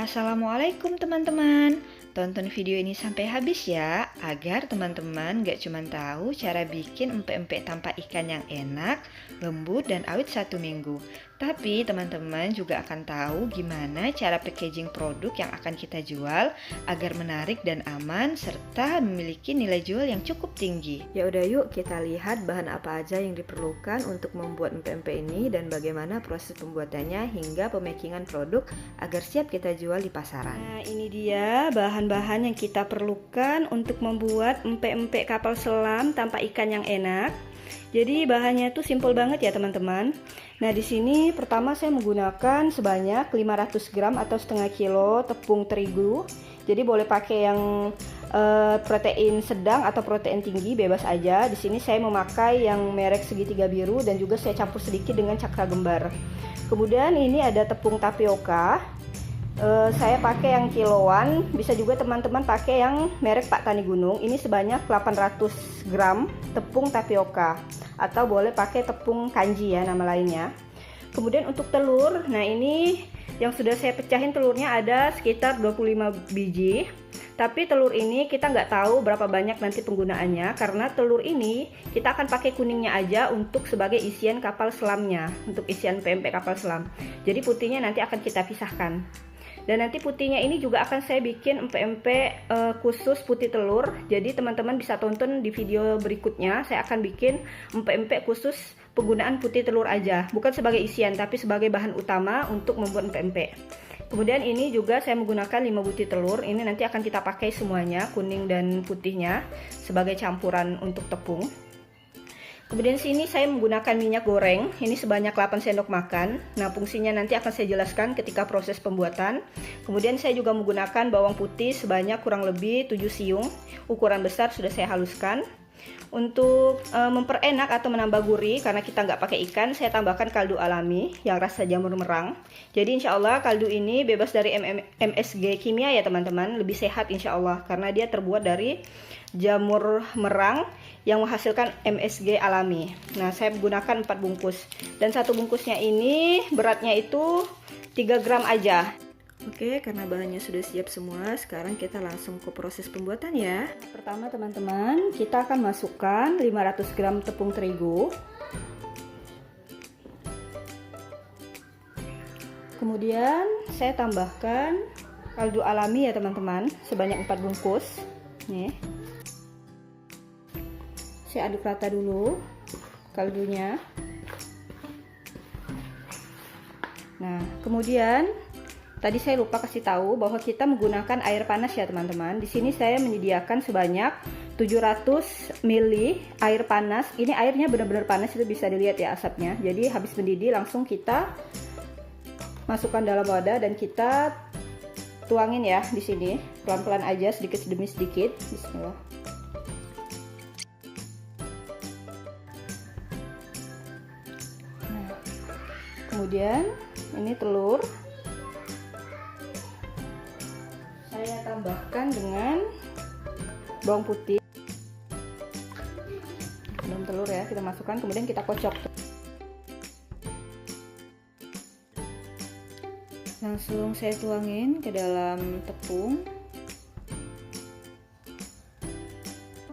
Assalamualaikum teman-teman. Tonton video ini sampai habis ya, agar teman-teman gak cuma tahu cara bikin empek-empek tanpa ikan yang enak, lembut, dan awet 1 minggu. Tapi teman-teman juga akan tahu gimana cara packaging produk yang akan kita jual agar menarik dan aman, serta memiliki nilai jual yang cukup tinggi. Ya udah yuk kita lihat bahan apa aja yang diperlukan untuk membuat empek-empek ini dan bagaimana proses pembuatannya hingga pemakingan produk agar siap kita jual di pasaran. Nah, ini dia bahan-bahan yang kita perlukan untuk membuat empek-empek kapal selam tanpa ikan yang enak. Jadi bahannya itu simple banget ya teman-teman. Nah, di sini pertama saya menggunakan sebanyak 500 gram atau setengah kilo tepung terigu. Jadi boleh pakai yang protein sedang atau protein tinggi, bebas aja. Di sini saya memakai yang merek segitiga biru dan juga saya campur sedikit dengan cakra gembar. Kemudian ini ada tepung tapioka. Saya pakai yang kiloan, bisa juga teman-teman pakai yang merek Pak Tani Gunung. Ini sebanyak 800 gram tepung tapioka, atau boleh pakai tepung kanji ya nama lainnya. Kemudian untuk telur, nah ini yang sudah saya pecahin telurnya ada sekitar 25 biji. Tapi telur ini kita nggak tahu berapa banyak nanti penggunaannya, karena telur ini kita akan pakai kuningnya aja untuk sebagai isian kapal selamnya, untuk isian pempek kapal selam. Jadi putihnya nanti akan kita pisahkan. Dan nanti putihnya ini juga akan saya bikin empek-empek khusus putih telur. Jadi teman-teman bisa tonton di video berikutnya. Saya akan bikin empek-empek khusus penggunaan putih telur aja, bukan sebagai isian tapi sebagai bahan utama untuk membuat empek-empek. Kemudian ini juga saya menggunakan 5 butir telur. Ini nanti akan kita pakai semuanya, kuning dan putihnya, sebagai campuran untuk tepung. Kemudian sini saya menggunakan minyak goreng, ini sebanyak 8 sendok makan. Nah, fungsinya nanti akan saya jelaskan ketika proses pembuatan. Kemudian saya juga menggunakan bawang putih sebanyak kurang lebih 7 siung, ukuran besar sudah saya haluskan. Untuk memperenak atau menambah gurih, karena kita nggak pakai ikan, saya tambahkan kaldu alami yang rasa jamur merang. Jadi insya Allah kaldu ini bebas dari MSG kimia ya teman-teman, lebih sehat insya Allah, karena dia terbuat dari jamur merang yang menghasilkan MSG alami. Nah, saya menggunakan 4 bungkus, dan satu bungkusnya ini beratnya itu 3 gram aja. Oke, karena bahannya sudah siap semua, sekarang kita langsung ke proses pembuatan ya. Pertama teman-teman, kita akan masukkan 500 gram tepung terigu. Kemudian saya tambahkan kaldu alami ya teman-teman, sebanyak 4 bungkus. Nih. Saya aduk rata dulu kaldunya. Nah, kemudian tadi saya lupa kasih tahu bahwa kita menggunakan air panas ya teman-teman. Di sini saya menyediakan sebanyak 700 ml air panas. Ini airnya benar-benar panas, itu bisa dilihat ya asapnya. Jadi habis mendidih langsung kita masukkan dalam wadah dan kita tuangin ya di sini. Pelan-pelan aja, sedikit demi sedikit. Bismillah. Nah, kemudian ini telur. Saya tambahkan dengan bawang putih. Dalam telur ya, kita masukkan, kemudian kita kocok. Langsung saya tuangin ke dalam tepung.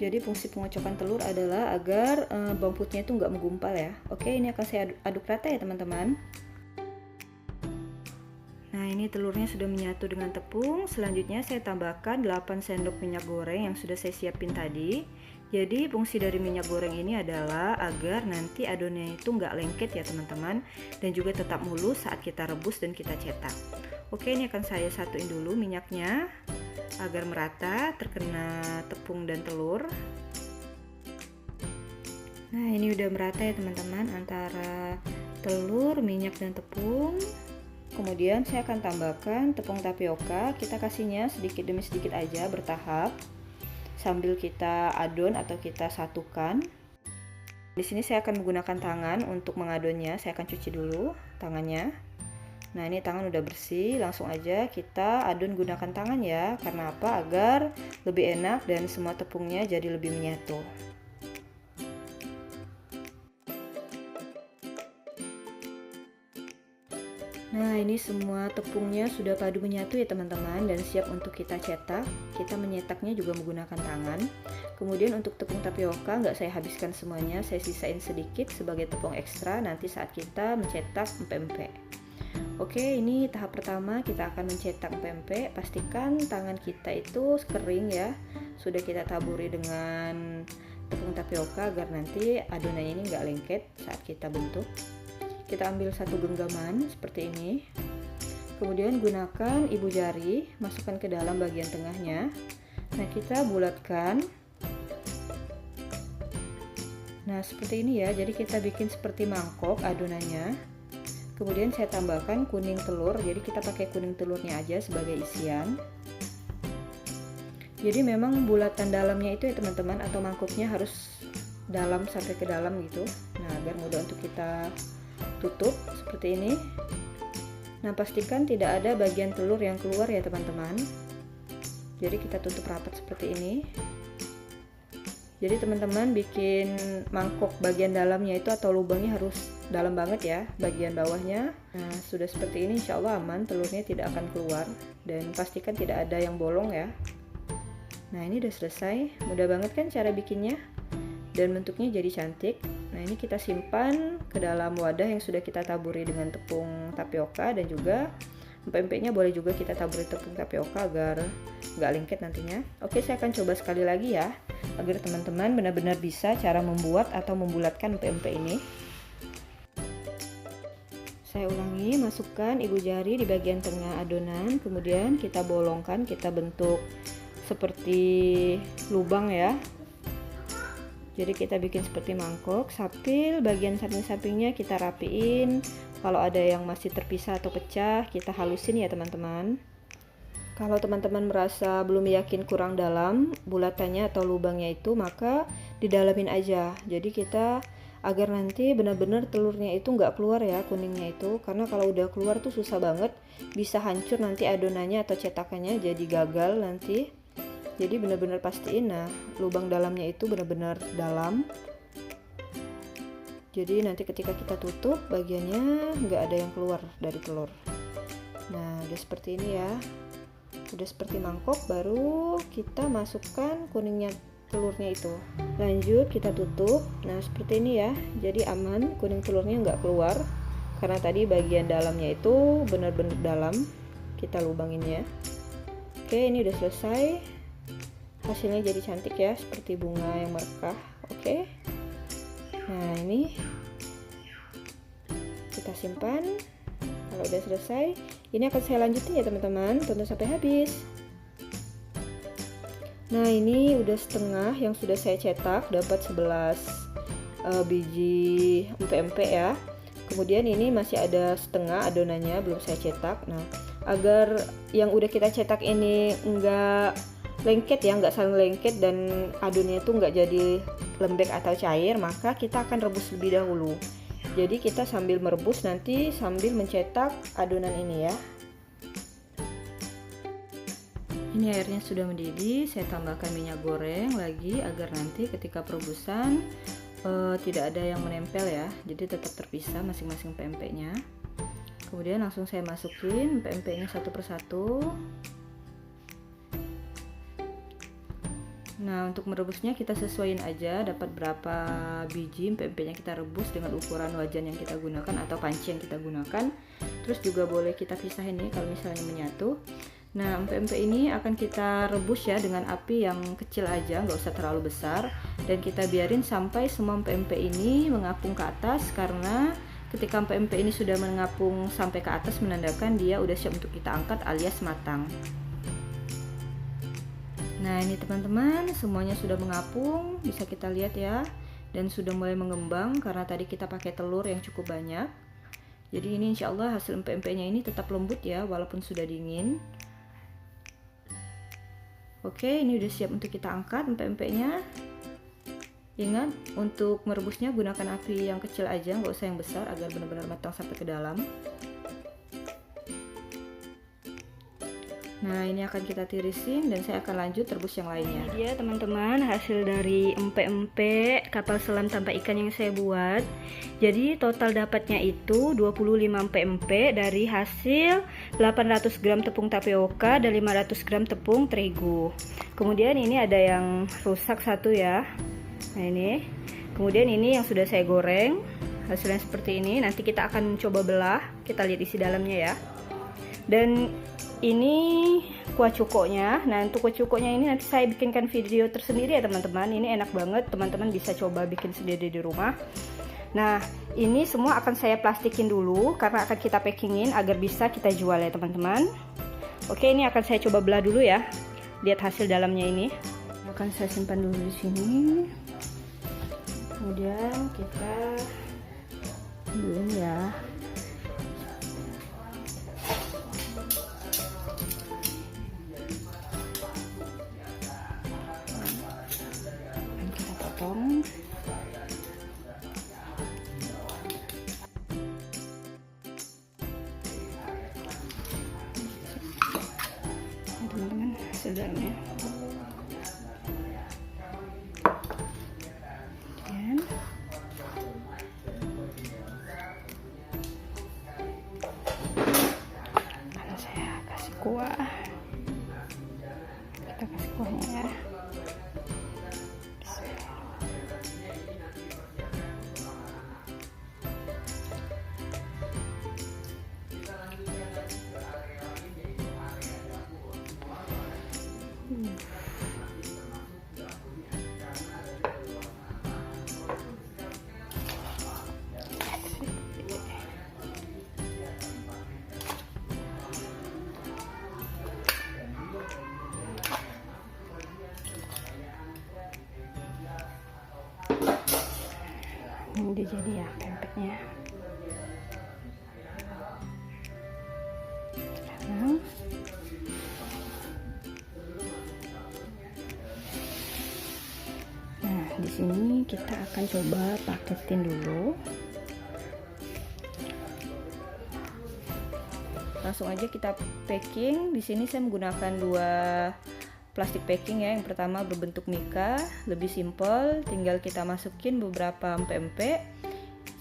Jadi fungsi pengocokan telur adalah agar bawang putihnya itu nggak menggumpal ya. Oke, ini akan saya aduk rata ya teman-teman. Nah, ini telurnya sudah menyatu dengan tepung. Selanjutnya saya tambahkan 8 sendok minyak goreng yang sudah saya siapin tadi. Jadi fungsi dari minyak goreng ini adalah agar nanti adonannya itu nggak lengket ya teman-teman, dan juga tetap mulus saat kita rebus dan kita cetak. Oke, ini akan saya satuin dulu minyaknya agar merata terkena tepung dan telur. Nah, ini udah merata ya teman-teman antara telur, minyak, dan tepung. Kemudian saya akan tambahkan tepung tapioka. Kita kasihnya sedikit demi sedikit aja, bertahap, sambil kita adon atau kita satukan. Di sini saya akan menggunakan tangan untuk mengadonnya. Saya akan cuci dulu tangannya. Nah, ini tangan udah bersih, langsung aja kita adon gunakan tangan ya. Karena apa? Agar lebih enak dan semua tepungnya jadi lebih menyatu. Nah, Nah, ini semua tepungnya sudah padu menyatu ya teman-teman, dan siap untuk kita cetak. Kita menyetaknya juga menggunakan tangan. Kemudian untuk tepung tapioka nggak saya habiskan semuanya, saya sisain sedikit sebagai tepung ekstra nanti saat kita mencetak empek-empek. Oke, ini tahap pertama kita akan mencetak empek-empek. Pastikan tangan kita itu kering ya, sudah kita taburi dengan tepung tapioka agar nanti adonannya ini nggak lengket saat kita bentuk. Kita ambil satu genggaman seperti ini, kemudian gunakan ibu jari, masukkan ke dalam bagian tengahnya. Nah, kita bulatkan. Nah, seperti ini ya, jadi kita bikin seperti mangkok adonannya. Kemudian saya tambahkan kuning telur, jadi kita pakai kuning telurnya aja sebagai isian. Jadi memang bulatan dalamnya itu ya teman-teman, atau mangkoknya harus dalam sampai ke dalam gitu. Nah, agar mudah untuk kita tutup seperti ini. Nah, pastikan tidak ada bagian telur yang keluar ya teman-teman. Jadi kita tutup rapat seperti ini. Jadi teman-teman bikin mangkok bagian dalamnya itu atau lubangnya harus dalam banget ya, bagian bawahnya. Nah, sudah seperti ini insya Allah aman, telurnya tidak akan keluar. Dan pastikan tidak ada yang bolong ya. Nah, ini udah selesai. Mudah banget kan cara bikinnya, dan bentuknya jadi cantik. Nah, ini kita simpan ke dalam wadah yang sudah kita taburi dengan tepung tapioka, dan juga empek-empeknya boleh juga kita taburi tepung tapioka agar nggak lengket nantinya. Oke, saya akan coba sekali lagi ya, agar teman-teman benar-benar bisa cara membuat atau membulatkan empek-empek ini. Saya ulangi, masukkan ibu jari di bagian tengah adonan, kemudian kita bolongkan, kita bentuk seperti lubang ya. Jadi kita bikin seperti mangkok, sambil bagian samping-sampingnya kita rapiin. Kalau ada yang masih terpisah atau pecah, kita halusin ya teman-teman. Kalau teman-teman merasa belum yakin kurang dalam bulatannya atau lubangnya itu, maka didalamin aja. Jadi kita agar nanti benar-benar telurnya itu nggak keluar ya, kuningnya itu. Karena kalau udah keluar tuh susah banget, bisa hancur nanti adonannya atau cetakannya, jadi gagal nanti. Jadi benar-benar pastiin, nah lubang dalamnya itu benar-benar dalam. Jadi nanti ketika kita tutup bagiannya nggak ada yang keluar dari telur. Nah, udah seperti ini ya, udah seperti mangkok. Baru kita masukkan kuningnya telurnya itu. Lanjut kita tutup. Nah, seperti ini ya, jadi aman, kuning telurnya nggak keluar karena tadi bagian dalamnya itu benar-benar dalam. Kita lubanginnya. Oke, ini udah selesai. Hasilnya jadi cantik ya, seperti bunga yang merekah. Oke. Nah, ini kita simpan. Kalau udah selesai, ini akan saya lanjutin ya teman-teman, tonton sampai habis. Nah, ini udah setengah yang sudah saya cetak, dapat 11 biji empek-empek ya. Kemudian ini masih ada setengah adonannya belum saya cetak. Nah, agar yang udah kita cetak ini enggak lengket ya, nggak saling lengket dan adonannya itu nggak jadi lembek atau cair, maka kita akan rebus lebih dahulu. Jadi kita sambil merebus nanti sambil mencetak adonan ini ya. Ini airnya sudah mendidih, saya tambahkan minyak goreng lagi agar nanti ketika perebusan tidak ada yang menempel ya, jadi tetap terpisah masing-masing empek-empeknya. Kemudian langsung saya masukin empek-empeknya satu persatu. Nah, untuk merebusnya kita sesuaiin aja dapat berapa biji empek-empeknya kita rebus dengan ukuran wajan yang kita gunakan atau panci yang kita gunakan. Terus juga boleh kita pisahin nih kalau misalnya menyatu. Nah, empek-empek ini akan kita rebus ya dengan api yang kecil aja, nggak usah terlalu besar. Dan kita biarin sampai semua empek-empek ini mengapung ke atas, karena ketika empek-empek ini sudah mengapung sampai ke atas menandakan dia udah siap untuk kita angkat alias matang. Nah, ini teman-teman semuanya sudah mengapung, bisa kita lihat ya, dan sudah mulai mengembang karena tadi kita pakai telur yang cukup banyak. Jadi ini insya Allah hasil empek-empeknya ini tetap lembut ya walaupun sudah dingin. Oke, ini udah siap untuk kita angkat empek-empeknya. Ingat untuk merebusnya gunakan api yang kecil aja, nggak usah yang besar agar benar-benar matang sampai ke dalam. Nah, ini akan kita tirisin dan saya akan lanjut rebus yang lainnya. Ini dia teman-teman hasil dari empek-empek kapal selam tanpa ikan yang saya buat. Jadi total dapatnya itu 25 empek-empek dari hasil 800 gram tepung tapioka dan 500 gram tepung terigu. Kemudian ini ada yang rusak satu ya. Nah ini. Kemudian ini yang sudah saya goreng. Hasilnya seperti ini. Nanti kita akan coba belah. Kita lihat isi dalamnya ya. Dan ini kuah cukonya. Nah, untuk kuah cukonya ini nanti saya bikinkan video tersendiri ya teman-teman. Ini enak banget, teman-teman bisa coba bikin sendiri di rumah. Nah, ini semua akan saya plastikin dulu karena akan kita packingin agar bisa kita jual ya teman-teman. Oke, ini akan saya coba belah dulu ya. Lihat hasil dalamnya ini. Akan saya simpan dulu di sini. Kemudian kita ambilin ya. Potong. Teman-teman, hasil dalamnya. Dan saya kasih kuah. Kita kasih kuahnya ya. Ini udah jadi ya pempeknya. Sekarang di sini kita akan coba paketin dulu. Langsung aja kita packing. Di sini saya menggunakan 2 plastik packing ya. Yang pertama berbentuk mika, lebih simple, tinggal kita masukin beberapa empek-empek.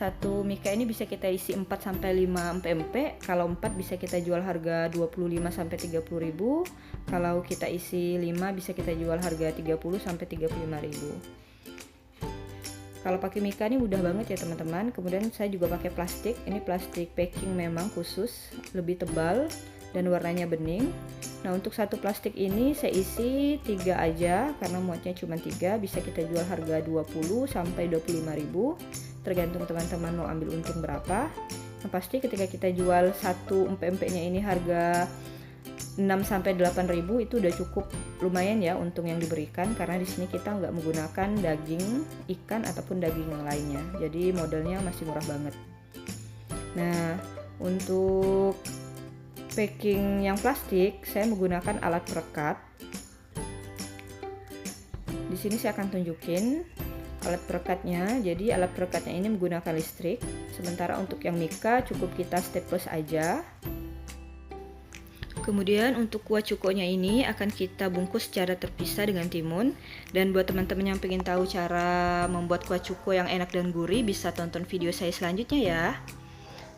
Satu mika ini bisa kita isi 4 sampai 5 empek-empek. Kalau 4 bisa kita jual harga 25 sampai 30.000. Kalau kita isi 5 bisa kita jual harga 30 sampai 35.000. Kalau pakai mika ini mudah banget ya teman-teman. Kemudian saya juga pakai plastik. Ini plastik packing memang khusus, lebih tebal dan warnanya bening. Nah, untuk satu plastik ini saya isi 3 aja karena muatnya cuma 3. Bisa kita jual harga 20 sampai 25.000, tergantung teman-teman mau ambil untung berapa. Yang pasti ketika kita jual satu empek-empeknya ini harga 6 sampai 8.000 itu udah cukup lumayan ya untung yang diberikan, karena di sini kita nggak menggunakan daging ikan ataupun daging yang lainnya. Jadi modelnya masih murah banget. Nah, untuk packing yang plastik saya menggunakan alat perekat. Di sini saya akan tunjukin alat perekatnya. Jadi alat perekatnya ini menggunakan listrik. Sementara untuk yang mika cukup kita staples aja. Kemudian untuk kuah cukonya ini akan kita bungkus secara terpisah dengan timun. Dan buat teman-teman yang pengen tahu cara membuat kuah cuko yang enak dan gurih, bisa tonton video saya selanjutnya ya.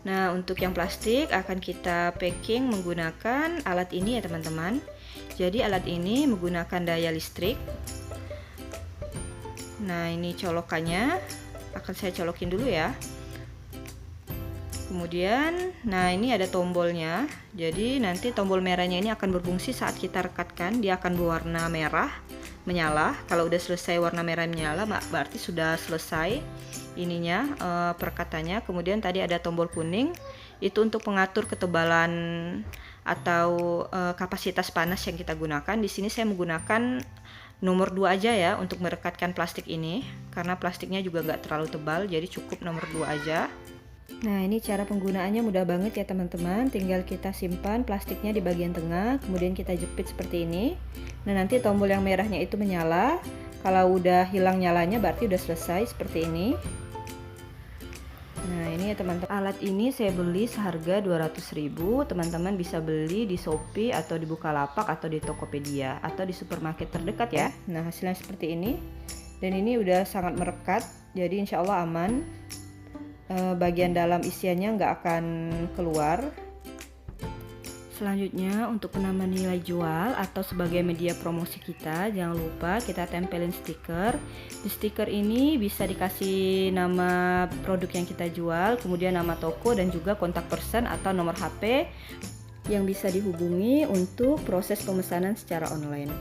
Nah, untuk yang plastik akan kita packing menggunakan alat ini ya teman-teman. Jadi alat ini menggunakan daya listrik. Nah, ini colokannya akan saya colokin dulu ya. Kemudian, nah ini ada tombolnya. Jadi nanti tombol merahnya ini akan berfungsi saat kita rekatkan. Dia akan berwarna merah menyala. Kalau udah selesai warna merah menyala, berarti sudah selesai ininya perekatannya. Kemudian tadi ada tombol kuning, itu untuk mengatur ketebalan atau kapasitas panas yang kita gunakan. Di sini saya menggunakan nomor 2 aja ya untuk merekatkan plastik ini, karena plastiknya juga nggak terlalu tebal, jadi cukup nomor 2 aja. Nah, ini cara penggunaannya mudah banget ya teman-teman. Tinggal kita simpan plastiknya di bagian tengah, kemudian kita jepit seperti ini. Nah, nanti tombol yang merahnya itu menyala. Kalau udah hilang nyalanya berarti udah selesai seperti ini. Nah ini ya teman-teman, alat ini saya beli seharga 200.000. Teman-teman bisa beli di Shopee atau di Bukalapak atau di Tokopedia atau di supermarket terdekat ya. Nah hasilnya seperti ini, dan ini udah sangat merekat, jadi insya Allah aman. Bagian dalam isiannya nggak akan keluar. Selanjutnya untuk penambah nilai jual atau sebagai media promosi kita, jangan lupa kita tempelin stiker. Di stiker ini bisa dikasih nama produk yang kita jual, kemudian nama toko dan juga kontak person atau nomor HP yang bisa dihubungi untuk proses pemesanan secara online.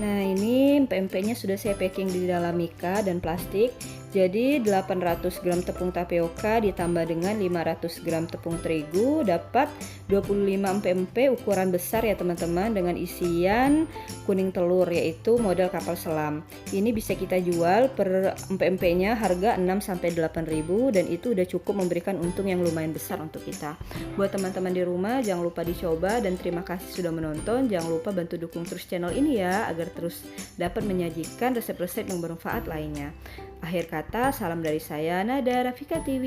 Nah ini pempeknya sudah saya packing di dalam mika dan plastik. Jadi 800 gram tepung tapioka ditambah dengan 500 gram tepung terigu dapat 25 empek-empek ukuran besar ya teman-teman, dengan isian kuning telur yaitu model kapal selam. Ini bisa kita jual per empek-empeknya harga 6-8 ribu, dan itu udah cukup memberikan untung yang lumayan besar untuk kita. Buat teman-teman di rumah jangan lupa dicoba, dan terima kasih sudah menonton. Jangan lupa bantu dukung terus channel ini ya agar terus dapat menyajikan resep-resep yang bermanfaat lainnya. Akhir kata, salam dari saya Nada Rafika TV.